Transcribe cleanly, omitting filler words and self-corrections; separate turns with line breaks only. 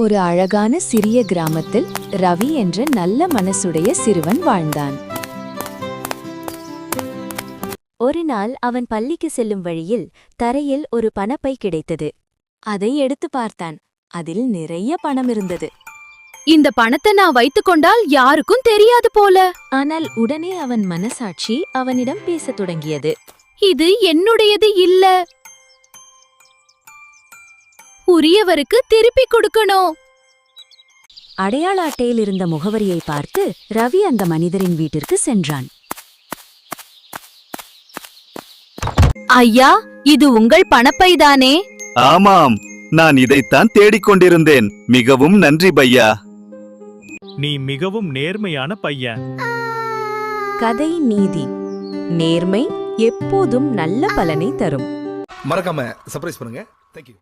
ஒரு அழகான சிறிய கிராமத்தில் ரவி என்ற நல்ல மனசுடைய சிறுவன் வாழ்ந்தான்.
ஒரு நாள் அவன் பள்ளிக்கு செல்லும் வழியில் தரையில் ஒரு பணப்பை கிடைத்தது. அதை எடுத்து பார்த்தான். அதில் நிறைய பணம் இருந்தது.
இந்த பணத்தை நான் வைத்துக்கொண்டால் யாருக்கும் தெரியாது போல.
ஆனால் உடனே அவன் மனசாட்சி அவனிடம் பேசத் தொடங்கியது.
இது என்னுடையது இல்ல, உரியவருக்கு திருப்பி கொடுக்கணும்.
அடையாள அட்டையில் இருந்த முகவரியை பார்த்து ரவி அந்த மனிதரின் வீட்டிற்கு சென்றான்.
ஐயா, இது உங்கள் பணப்பைதானே?
ஆமாம், நான் இதைத்தான் தேடிக்கொண்டிருந்தேன். மிகவும் நன்றி பையா.
நீ மிகவும் நேர்மையான பையன்.
கதை நீதி: நேர்மை எப்போதும் நல்ல பலனை தரும்.
மறக்காம சர்ப்ரைஸ் பண்ணுங்க. தேங்க்யூ.